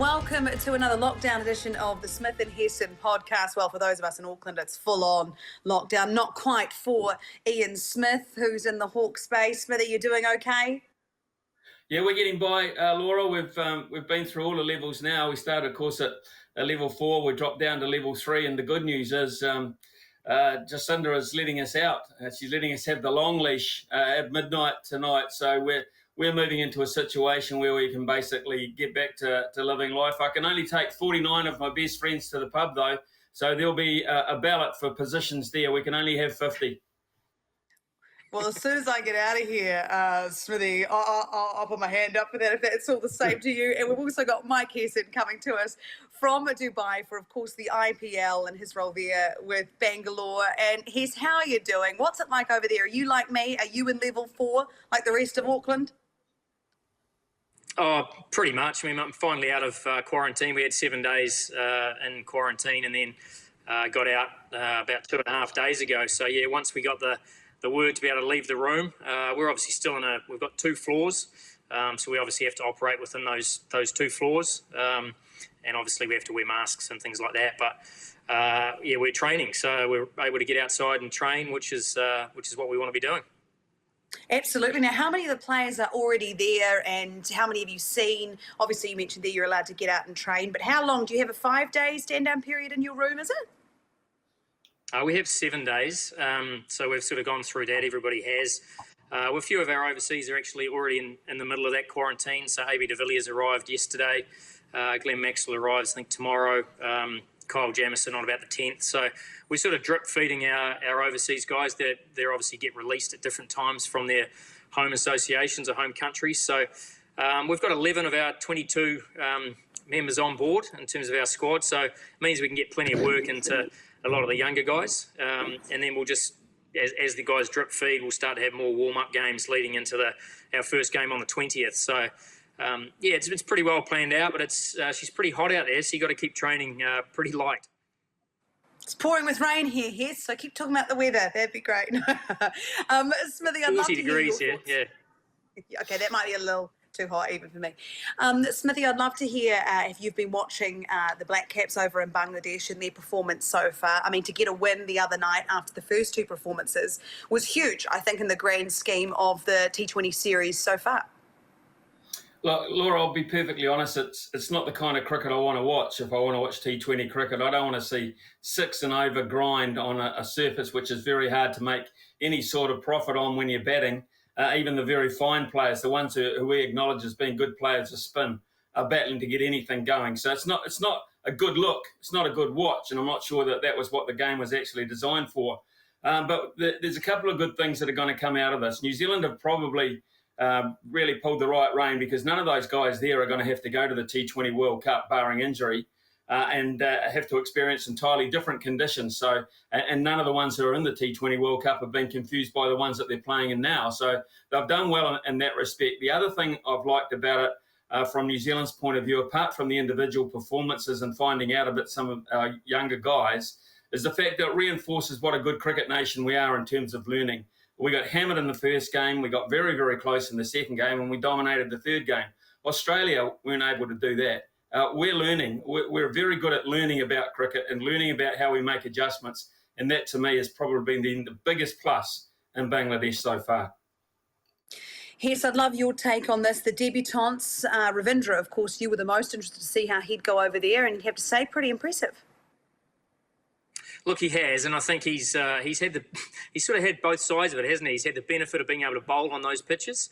welcome to another lockdown edition of the Smith and Hesson podcast. Well, for those of us in Auckland, it's full-on lockdown. Not quite for Ian Smith, who's in the Hawke space. Smithy, you doing okay? Yeah, we're getting by, Laura. We've been through all the levels now. We started, of course, at level 4. We dropped down to level 3, and the good news is Jacinda is letting us out. She's letting us have the long leash at midnight tonight. So we're moving into a situation where we can basically get back to living life. I can only take 49 of my best friends to the pub, though, so there'll be a ballot for positions there. We can only have 50. Well, as soon as I get out of here, Smithy, I'll put my hand up for that if that's all the same to you. And we've also got Mike Hesson coming to us from Dubai for, of course, the IPL and his role there with Bangalore. And Hes, how are you doing? What's it like over there? Are you like me? Are you in level 4 like the rest of Auckland? Oh, pretty much. I mean, I'm finally out of quarantine. We had 7 days in quarantine and then got out about 2.5 days ago. So, yeah, once we got the word to be able to leave the room, we're obviously still we've got 2 floors. So we obviously have to operate within those 2 floors. And obviously we have to wear masks and things like that. But, yeah, we're training. So we're able to get outside and train, which is what we want to be doing. Absolutely. Now, how many of the players are already there and how many have you seen? Obviously, you mentioned that you're allowed to get out and train, but how long? Do you have a 5-day stand-down period in your room, is it? We have 7 days. So we've sort of gone through that. Everybody has. A few of our overseas are actually already in the middle of that quarantine. So AB de Villiers arrived yesterday. Glenn Maxwell arrives, I think, tomorrow. Kyle Jamieson on about the 10th. So we sort of drip feeding our overseas guys. They obviously get released at different times from their home associations or home countries. So we've got 11 of our 22 members on board in terms of our squad. So it means we can get plenty of work into a lot of the younger guys. And then we'll just, as the guys drip feed, we'll start to have more warm-up games leading into our first game on the 20th. So yeah, it's pretty well planned out, but she's pretty hot out there, so you got to keep training pretty light. It's pouring with rain here, Hes, so keep talking about the weather. That'd be great. Smithy, I'd love to 40 degrees hear here, yeah. Okay, that might be a little too hot even for me. Smithy, I'd love to hear if you've been watching the Blackcaps over in Bangladesh and their performance so far. I mean, to get a win the other night after the first 2 performances was huge, I think, in the grand scheme of the T20 series so far. Look, Laura, I'll be perfectly honest, it's not the kind of cricket I want to watch if I want to watch T20 cricket. I don't want to see 6 and over grind on a surface which is very hard to make any sort of profit on when you're batting. Even the very fine players, the ones who we acknowledge as being good players of spin, are battling to get anything going. So it's not a good look. It's not a good watch, and I'm not sure that was what the game was actually designed for. But there's a couple of good things that are going to come out of this. New Zealand have probably really pulled the right rein because none of those guys there are going to have to go to the T20 World Cup barring injury and have to experience entirely different conditions. So, and none of the ones who are in the T20 World Cup have been confused by the ones that they're playing in now. So they've done well in that respect. The other thing I've liked about it from New Zealand's point of view, apart from the individual performances and finding out about some of our younger guys, is the fact that it reinforces what a good cricket nation we are in terms of learning. We got hammered in the first game, we got very, very close in the second game, and we dominated the third game. Australia weren't able to do that. We're learning. We're very good at learning about cricket and learning about how we make adjustments, and that, to me, has probably been the biggest plus in Bangladesh so far. Hes, I'd love your take on this. The debutants, Ravindra, of course, you were the most interested to see how he'd go over there, and you have to say, pretty impressive. Look, he has, and I think he's sort of had both sides of it, hasn't he? He's had the benefit of being able to bowl on those pitches,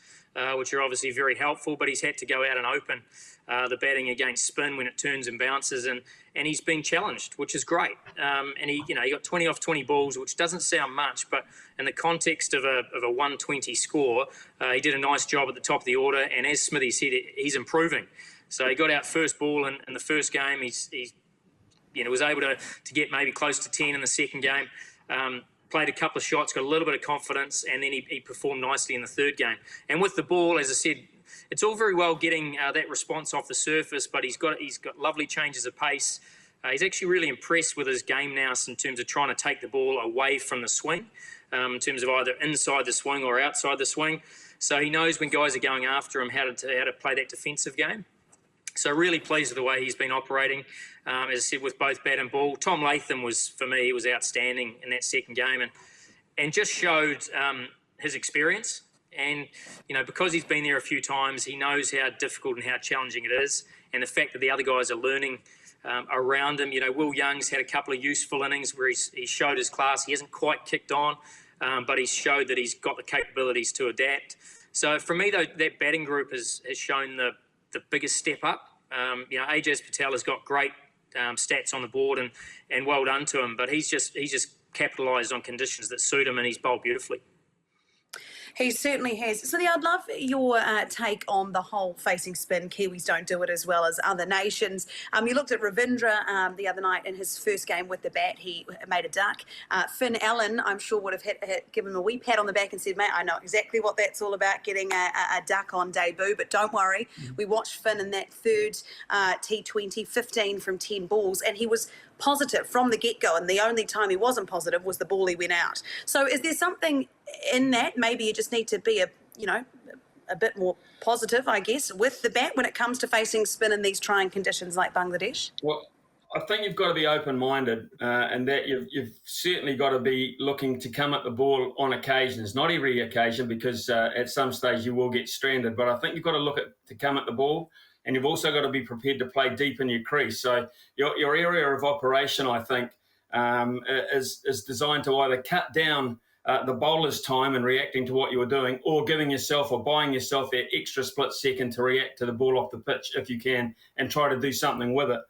which are obviously very helpful, but he's had to go out and open the batting against spin when it turns and bounces, and he's been challenged, which is great. And he got 20 off 20 balls, which doesn't sound much, but in the context of a 120 score, he did a nice job at the top of the order, and as Smithy said, he's improving. So he got out first ball in the first game. He's was able to get maybe close to 10 in the second game, played a couple of shots, got a little bit of confidence, and then he performed nicely in the third game. And with the ball, as I said, it's all very well getting that response off the surface, but he's got lovely changes of pace. He's actually really impressed with his game now in terms of trying to take the ball away from the swing, in terms of either inside the swing or outside the swing. So he knows when guys are going after him how to play that defensive game. So really pleased with the way he's been operating. As I said, with both bat and ball. Tom Latham was, for me, he was outstanding in that second game and just showed his experience. And, because he's been there a few times, he knows how difficult and how challenging it is. And the fact that the other guys are learning around him. Will Young's had a couple of useful innings where he showed his class. He hasn't quite kicked on, but he's showed that he's got the capabilities to adapt. So for me, though, that batting group has shown the biggest step up. Ajaz Patel has got great stats on the board, and well done to him. But he's just capitalised on conditions that suit him, and he's bowled beautifully. He certainly has. So, I'd love your take on the whole facing spin. Kiwis don't do it as well as other nations. You looked at Ravindra the other night in his first game with the bat. He made a duck. Finn Allen, I'm sure, would have given him a wee pat on the back and said, mate, I know exactly what that's all about, getting a duck on debut. But don't worry, we watched Finn in that third T20, 15 from 10 balls, and he was positive from the get-go, and the only time he wasn't positive was the ball he went out. So is there something in that? Maybe you just need to be a bit more positive, I guess, with the bat when it comes to facing spin in these trying conditions like Bangladesh? Well, I think you've got to be open-minded, and that you've certainly got to be looking to come at the ball on occasions, not every occasion, because at some stage you will get stranded. But I think you've got to look to come at the ball, and you've also got to be prepared to play deep in your crease. So your area of operation, I think, is designed to either cut down the bowler's time in reacting to what you were doing, or giving yourself or buying yourself that extra split second to react to the ball off the pitch if you can, and try to do something with it.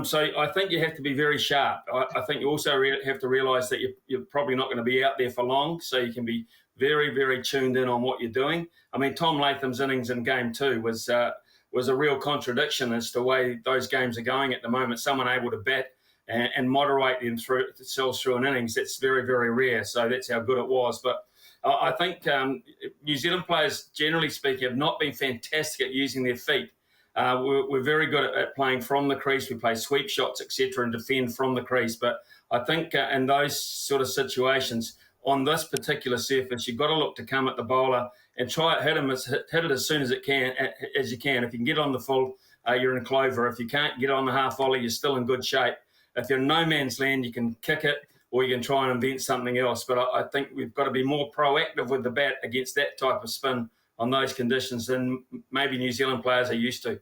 So I think you have to be very sharp. I think you also have to realise that you're probably not going to be out there for long, so you can be very, very tuned in on what you're doing. I mean, Tom Latham's innings in Game 2 was a real contradiction as to the way those games are going at the moment. Someone able to bat and moderate themselves through an innings, that's very, very rare. So that's how good it was. But I think New Zealand players, generally speaking, have not been fantastic at using their feet. We're very good at playing from the crease. We play sweep shots, etc., and defend from the crease. But I think in those sort of situations, on this particular surface, you've got to look to come at the bowler and try hit it as soon as you can. If you can get on the full, you're in clover. If you can't get on the half volley, you're still in good shape. If you're in no man's land, you can kick it, or you can try and invent something else. But I think we've got to be more proactive with the bat against that type of spin on those conditions than maybe New Zealand players are used to.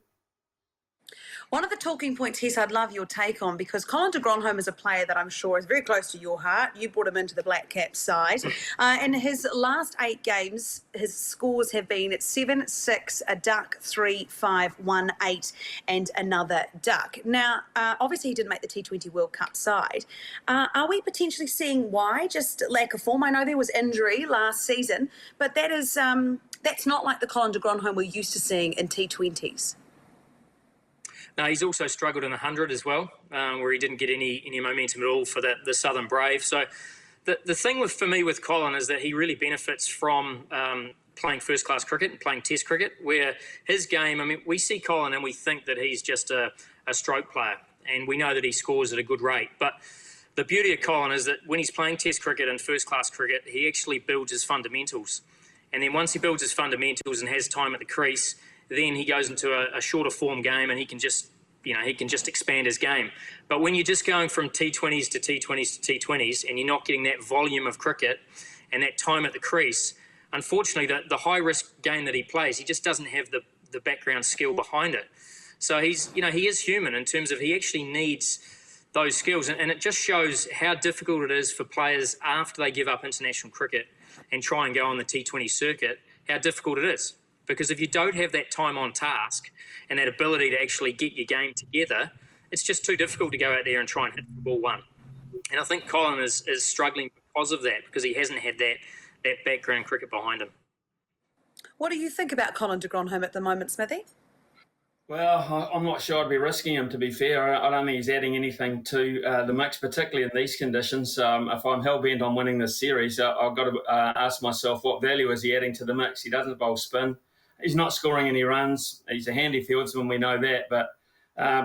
One of the talking points, Hess, I'd love your take on, because Colin de Grandhomme is a player that I'm sure is very close to your heart. You brought him into the Blackcaps side. In his last 8 games, his scores have been 7-6, a duck, 3-5, 1-8, and another duck. Now, obviously he didn't make the T20 World Cup side. Are we potentially seeing why? Just lack of form? I know there was injury last season, but that is that's not like the Colin de Grandhomme we're used to seeing in T20s. No, he's also struggled in the 100 as well, where he didn't get any momentum at all for the Southern Brave. So the thing for me with Colin is that he really benefits from playing first-class cricket and playing Test cricket, where his game, I mean, we see Colin and we think that he's just a stroke player, and we know that he scores at a good rate. But the beauty of Colin is that when he's playing Test cricket and first-class cricket, he actually builds his fundamentals. And then once he builds his fundamentals and has time at the crease, then he goes into a shorter form game, and he can just expand his game. But when you're just going from T20s to T20s to T20s, and you're not getting that volume of cricket and that time at the crease, unfortunately, the high risk game that he plays, he just doesn't have the background skill behind it. So he is human in terms of he actually needs those skills, and it just shows how difficult it is for players after they give up international cricket and try and go on the T20 circuit, how difficult it is. Because if you don't have that time on task and that ability to actually get your game together, it's just too difficult to go out there and try and hit the ball one. And I think Colin is struggling because of that, because he hasn't had that background cricket behind him. What do you think about Colin de Grandhomme at the moment, Smithy? Well, I'm not sure I'd be risking him, to be fair. I don't think he's adding anything to the mix, particularly in these conditions. If I'm hell-bent on winning this series, I've got to ask myself, what value is he adding to the mix? He doesn't bowl spin. He's not scoring any runs. He's a handy fieldsman, we know that. But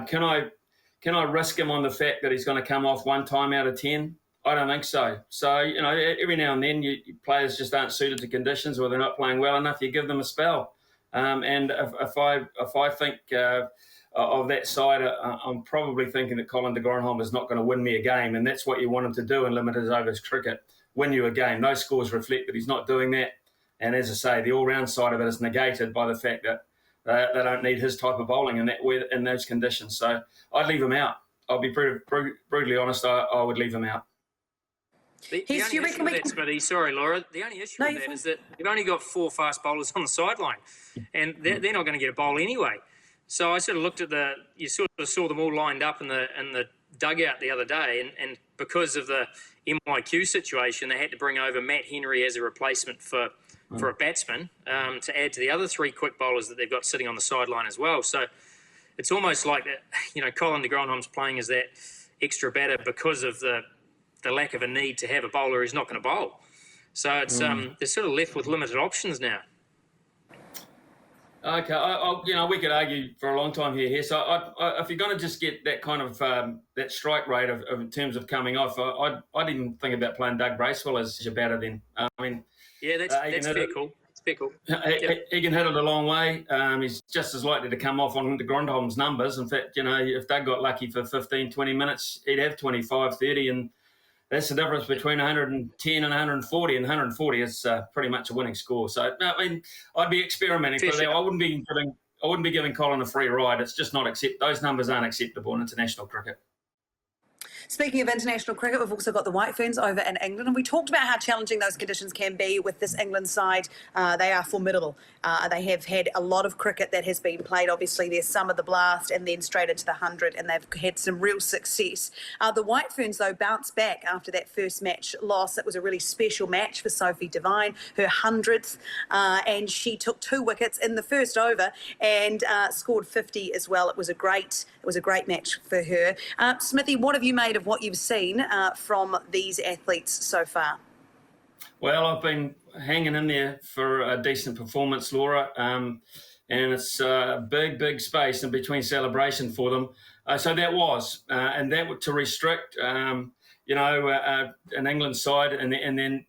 can I risk him on the fact that he's going to come off one time out of 10? I don't think so. So, every now and then players just aren't suited to conditions, or they're not playing well enough. You give them a spell. And if I think of that side, I'm probably thinking that Colin de Grandhomme is not going to win me a game, and that's what you want him to do in limited overs cricket, win you a game. Those scores reflect that he's not doing that, and as I say, the all-round side of it is negated by the fact that they don't need his type of bowling in those conditions. So I'd leave him out. I'll be brutally honest, I would leave him out. The only issue with that, Smithy, sorry, Laura, the only issue with that is that you've only got 4 fast bowlers on the sideline, and they're not going to get a bowl anyway. So I sort of looked at you sort of saw them all lined up in the dugout the other day, and because of the MIQ situation, they had to bring over Matt Henry as a replacement for a batsman to add to the other 3 quick bowlers that they've got sitting on the sideline as well. So it's almost like that, Colin de Grandhomme's playing as that extra batter because of the lack of a need to have a bowler who's not going to bowl. So it's they're sort of left with limited options now. Okay, we could argue for a long time here. So if you're going to just get that kind of that strike rate of in terms of coming off, I'd even think about playing Doug Bracewell as your batter then. Yeah, that's fair call. He can hit it a long way. He's just as likely to come off on de Grandhomme's numbers. In fact, if Doug got lucky for 15, 20 minutes, he'd have 25, 30, and that's the difference between 110 and 140, and 140 is pretty much a winning score. So, I'd be experimenting for that. I wouldn't be giving Colin a free ride. It's just not those numbers aren't acceptable in international cricket. Speaking of international cricket, we've also got the White Ferns over in England, and we talked about how challenging those conditions can be with this England side. They are formidable. They have had a lot of cricket that has been played. Obviously, there's some of the blast and then straight into the 100, and they've had some real success. The White Ferns, though, bounced back after that first match loss. It was a really special match for Sophie Devine, her 100th, and she took 2 wickets in the first over and scored 50 as well. It was a great match for her. Smithy, what have you made of what you've seen from these athletes so far? Well, I've been hanging in there for a decent performance, Laura, and it's a big space in between celebration for them. So that was, and that to restrict, an England side and then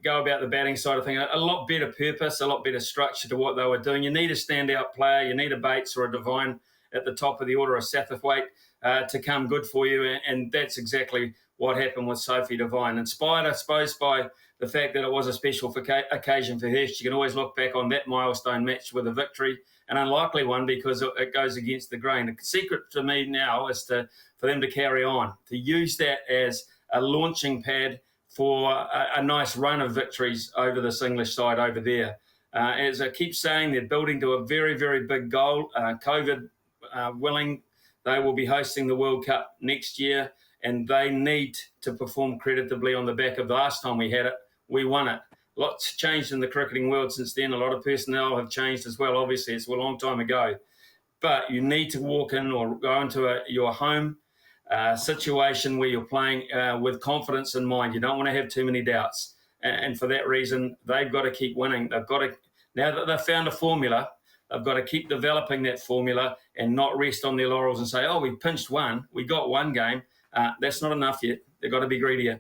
go about the batting side of things, a lot better purpose, a lot better structure to what they were doing. You need a standout player, you need a Bates or a Devine at the top of the order, a Satterthwaite, to come good for you, and that's exactly what happened with Sophie Devine. Inspired, I suppose, by the fact that it was a special occasion for her. She can always look back on that milestone match with a victory, an unlikely one because it goes against the grain. The secret to me now is for them to carry on, to use that as a launching pad for a nice run of victories over this English side over there. As I keep saying, they're building to a very, very big goal. COVID willing, they will be hosting the World Cup next year, and they need to perform creditably on the back of the last time we had it. We won it. Lots changed in the cricketing world since then. A lot of personnel have changed as well. Obviously, it's a long time ago. But you need to walk in or go into your home situation where you're playing with confidence in mind. You don't want to have too many doubts. And for that reason, they've got to keep winning. Now that they've found a formula, they've got to keep developing that formula and not rest on their laurels and say, we pinched one, we got one game. That's not enough yet. They've got to be greedier.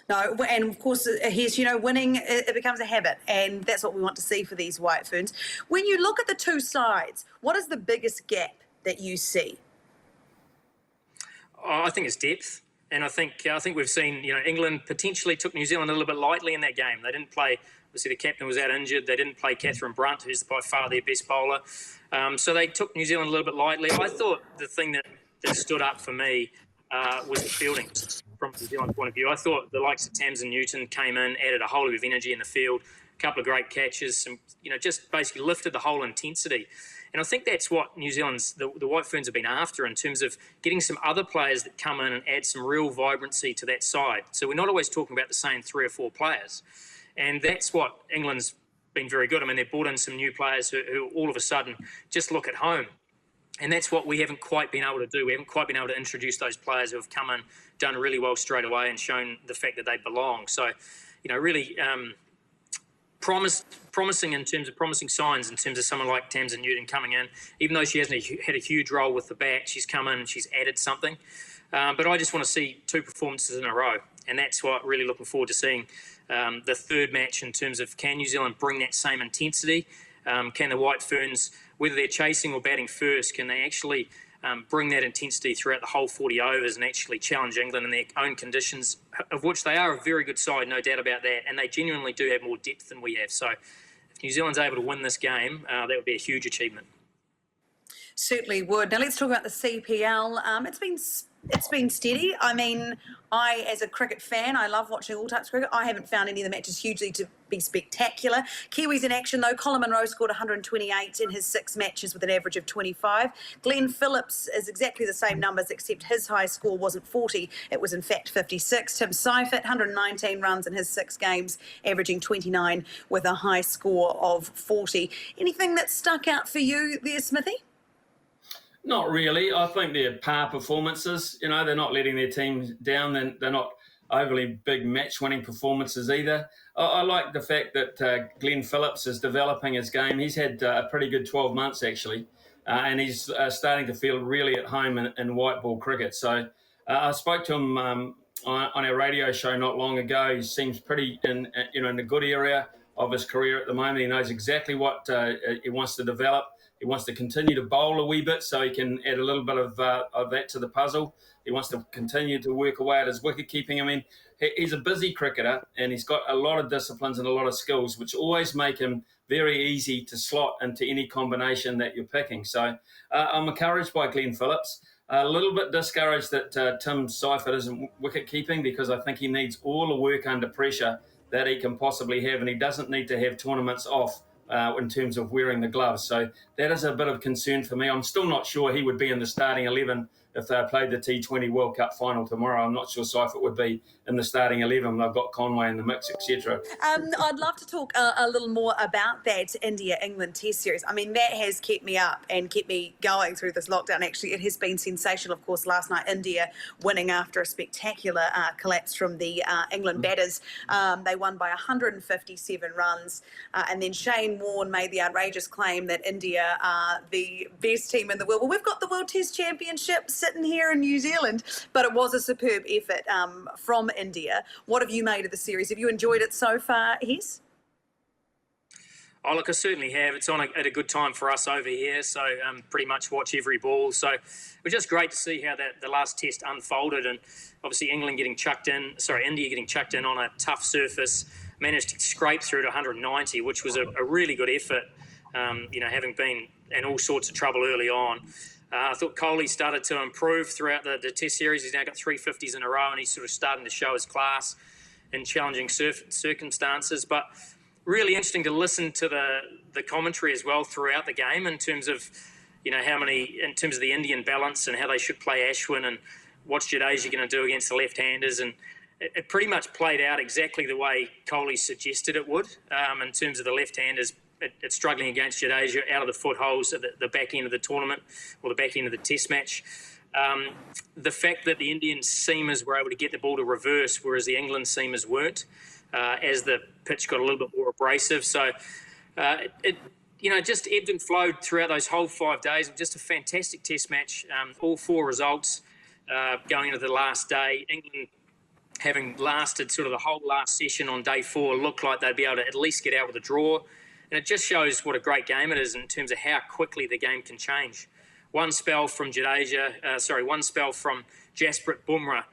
No, and of course, here's, winning, it becomes a habit, and that's what we want to see for these White Ferns. When you look at the two sides, what is the biggest gap that you see? I think it's depth. And I think we've seen, England potentially took New Zealand a little bit lightly in that game. They didn't play, obviously the captain was out injured. They didn't play Catherine Brunt, who's by far their best bowler. So they took New Zealand a little bit lightly. I thought the thing that stood up for me was the fielding from New Zealand's point of view. I thought the likes of Tamsin Newton came in, added a whole lot of energy in the field, a couple of great catches, some, just basically lifted the whole intensity. And I think that's what New Zealand's, the White Ferns have been after in terms of getting some other players that come in and add some real vibrancy to that side. So we're not always talking about the same 3 or 4 players. And that's what England's been very good. I mean, they've brought in some new players who all of a sudden just look at home. And that's what we haven't quite been able to do. We haven't quite been able to introduce those players who have come in, done really well straight away and shown the fact that they belong. So, really promising in terms of promising signs in terms of someone like Tamsin Newton coming in. Even though she hasn't had a huge role with the bat, she's come in and she's added something. But I just want to see 2 performances in a row. And that's what really looking forward to seeing the third match in terms of can New Zealand bring that same intensity? Can the White Ferns, whether they're chasing or batting first, can they actually bring that intensity throughout the whole 40 overs and actually challenge England in their own conditions, of which they are a very good side, no doubt about that, and they genuinely do have more depth than we have. So if New Zealand's able to win this game, that would be a huge achievement. Certainly would. Now let's talk about the CPL. It's been steady. I mean, as a cricket fan, I love watching all types of cricket. I haven't found any of the matches hugely to be spectacular. Kiwis in action though. Colin Munro scored 128 in his 6 matches with an average of 25. Glenn Phillips is exactly the same numbers, except his high score wasn't 40. It was in fact 56. Tim Seifert, 119 runs in his 6 games, averaging 29 with a high score of 40. Anything that stuck out for you there, Smithy? Not really. I think they're par performances. You know, they're not letting their teams down. They're not overly big match-winning performances either. I like the fact that Glenn Phillips is developing his game. He's had a pretty good 12 months, actually, and he's starting to feel really at home in white ball cricket. So I spoke to him on our radio show not long ago. He seems pretty in a good area of his career at the moment. He knows exactly what he wants to develop. He wants to continue to bowl a wee bit so he can add a little bit of that to the puzzle. He wants to continue to work away at his wicket keeping. I mean, he's a busy cricketer and he's got a lot of disciplines and a lot of skills, which always make him very easy to slot into any combination that you're picking. So I'm encouraged by Glenn Phillips. A little bit discouraged that Tim Seifert isn't wicket keeping, because I think he needs all the work under pressure that he can possibly have, and he doesn't need to have tournaments off in terms of wearing the gloves. So that is a bit of concern for me. I'm still not sure he would be in the starting 11 if they played the T20 World Cup final tomorrow. I'm not sure Seifert would be in the starting 11. They've got Conway in the mix, etc. I'd love to talk a little more about that India-England Test series. I mean, that has kept me up and kept me going through this lockdown. Actually, it has been sensational. Of course, last night, India winning after a spectacular collapse from the England batters. They won by 157 runs. And then Shane Warne made the outrageous claim that India are the best team in the world. Well, we've got the World Test Championship sitting here in New Zealand, but it was a superb effort from India. What have you made of the series? Have you enjoyed it so far, Hes? Oh, look, I certainly have. It's on at a good time for us over here, so pretty much watch every ball. So it was just great to see how the last test unfolded, and obviously India getting chucked in on a tough surface, managed to scrape through to 190, which was a really good effort, having been in all sorts of trouble early on. I thought Kohli started to improve throughout the Test series. He's now got 350s in a row, and he's sort of starting to show his class in challenging circumstances. But really interesting to listen to the commentary as well throughout the game in terms of, in terms of the Indian balance and how they should play Ashwin and what's Jadeja going to do against the left-handers. And it pretty much played out exactly the way Kohli suggested it would in terms of the left-handers. It's struggling against Jadeja out of the footholes at the back end of the tournament or the back end of the Test match. The fact that the Indian seamers were able to get the ball to reverse, whereas the England seamers weren't, as the pitch got a little bit more abrasive. So it just ebbed and flowed throughout those whole 5 days. Just a fantastic Test match. All 4 results going into the last day. England, having lasted sort of the whole last session on day 4, looked like they'd be able to at least get out with a draw. And it just shows what a great game it is in terms of how quickly the game can change. One spell from Jasprit Bumrah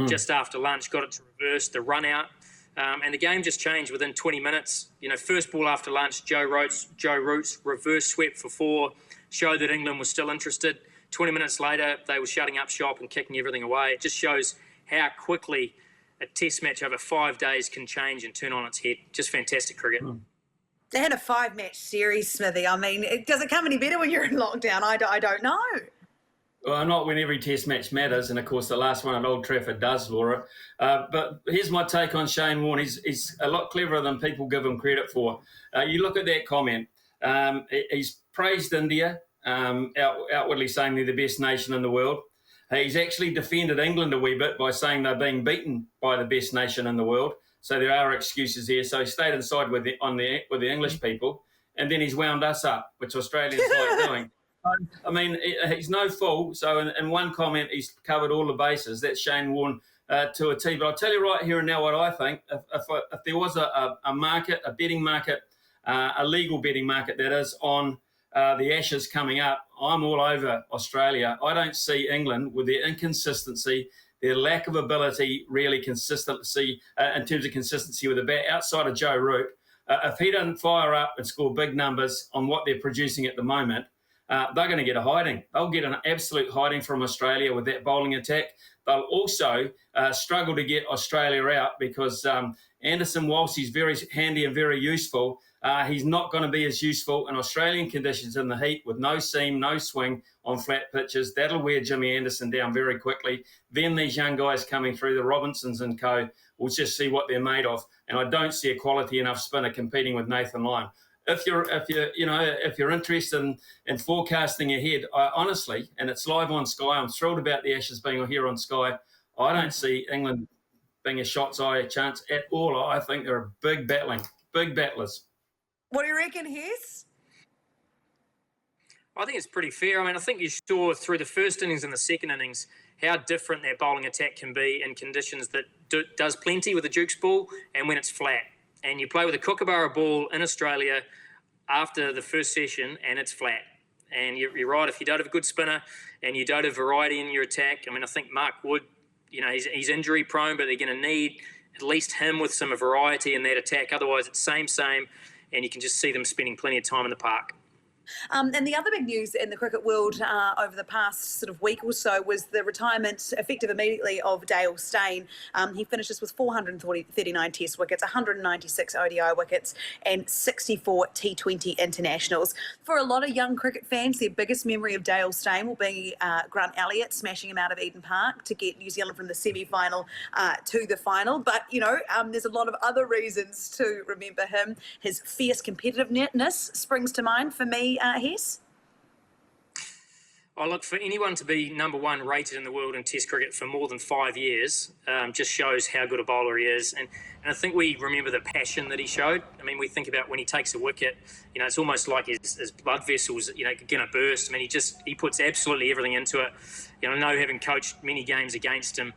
just after lunch, got it to reverse, the run out. And the game just changed within 20 minutes. First ball after lunch, Joe Root's reverse sweep for 4 showed that England was still interested. 20 minutes later, they were shutting up shop and kicking everything away. It just shows how quickly a Test match over 5 days can change and turn on its head. Just fantastic cricket. They had a 5-match series, Smithy. I mean, does it come any better when you're in lockdown? I don't know. Well, not when every Test match matters, and of course the last one at Old Trafford does, Laura. But here's my take on Shane Warne. He's a lot cleverer than people give him credit for. You look at that comment. He's praised India, outwardly saying they're the best nation in the world. He's actually defended England a wee bit by saying they're being beaten by the best nation in the world. So there are excuses here. So he stayed inside with the English people, and then he's wound us up, which Australians like doing. I mean, he's no fool. So in one comment, he's covered all the bases. That's Shane Warne to a T. But I'll tell you right here and now what I think. If there was a market, a betting market, a legal betting market that is on the Ashes coming up, I'm all over Australia. I don't see England with their inconsistency, their lack of ability, really consistency in terms of consistency with the bat outside of Joe Root. If he doesn't fire up and score big numbers on what they're producing at the moment, they're going to get a hiding. They'll get an absolute hiding from Australia with that bowling attack. They'll also struggle to get Australia out because Anderson, whilst he's very handy and very useful, he's not going to be as useful in Australian conditions in the heat with no seam, no swing on flat pitches. That'll wear Jimmy Anderson down very quickly. Then these young guys coming through, the Robinsons and co, we'll just see what they're made of. And I don't see a quality enough spinner competing with Nathan Lyon. If you're interested in forecasting ahead, I honestly, and it's live on Sky, I'm thrilled about the Ashes being here on Sky. I don't see England being a shot's eye chance at all. I think they're big battlers. What do you reckon, Hess? I think it's pretty fair. I mean, I think you saw through the first innings and the second innings how different their bowling attack can be in conditions that does plenty with the Duke's ball and when it's flat. And you play with a Kookaburra ball in Australia after the first session and it's flat. And you're right, if you don't have a good spinner and you don't have variety in your attack, I mean, I think Mark Wood, he's injury prone, but they're going to need at least him with some variety in that attack. Otherwise, it's same, and you can just see them spending plenty of time in the park. And the other big news in the cricket world over the past sort of week or so was the retirement, effective immediately, of Dalestein. He finishes with 439 Test wickets, 196 ODI wickets, and 64 T20 internationals. For a lot of young cricket fans, their biggest memory of Dalestein will be Grant Elliott smashing him out of Eden Park to get New Zealand from the semi-final to the final. But, there's a lot of other reasons to remember him. His fierce competitiveness springs to mind for me, Hess? Oh, look, for anyone to be number one rated in the world in Test cricket for more than 5 years just shows how good a bowler he is. And I think we remember the passion that he showed. I mean, we think about when he takes a wicket, it's almost like his blood vessels, going to burst. I mean, he puts absolutely everything into it. I know, having coached many games against him,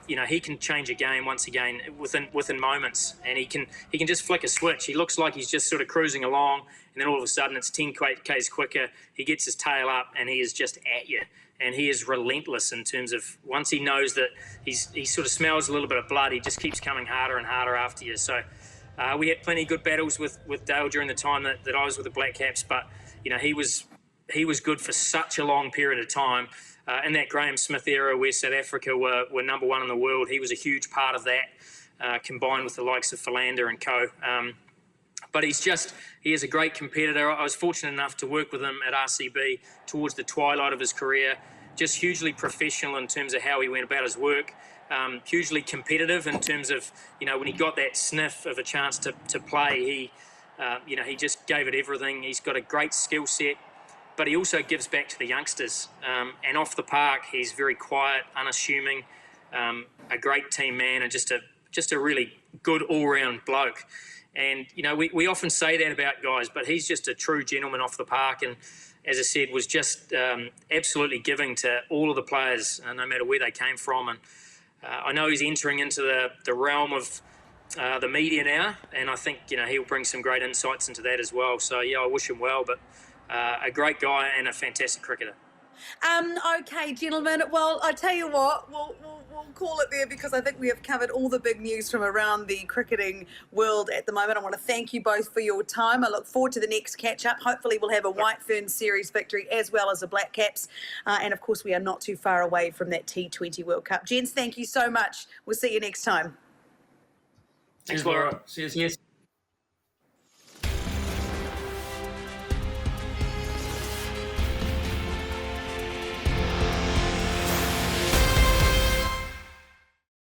he can change a game once again within moments, and he can just flick a switch. He looks like he's just sort of cruising along, and then all of a sudden it's 10 k's quicker. He gets his tail up, and he is just at you. And he is relentless in terms of once he knows that he sort of smells a little bit of blood, he just keeps coming harder and harder after you. So we had plenty of good battles with Dale during the time that I was with the Blackcaps, but he was good for such a long period of time. In that Graham Smith era where South Africa were number one in the world, he was a huge part of that, combined with the likes of Philander and co. But he is a great competitor. I was fortunate enough to work with him at RCB towards the twilight of his career. Just hugely professional in terms of how he went about his work. Hugely competitive in terms of, when he got that sniff of a chance to play, he just gave it everything. He's got a great skill set, but he also gives back to the youngsters. And off the park, he's very quiet, unassuming, a great team man, and just a really good all-round bloke. And, we often say that about guys, but he's just a true gentleman off the park. And as I said, was just absolutely giving to all of the players, no matter where they came from. And I know he's entering into the realm of the media now, and I think, he'll bring some great insights into that as well. So, yeah, I wish him well, but a great guy and a fantastic cricketer. Okay, gentlemen. Well, I tell you what, we'll call it there because I think we have covered all the big news from around the cricketing world at the moment. I want to thank you both for your time. I look forward to the next catch-up. Hopefully we'll have a White Ferns series victory as well as a Blackcaps. And, of course, we are not too far away from that T20 World Cup. Gents, thank you so much. We'll see you next time. Thanks, Laura. Cheers. Yes.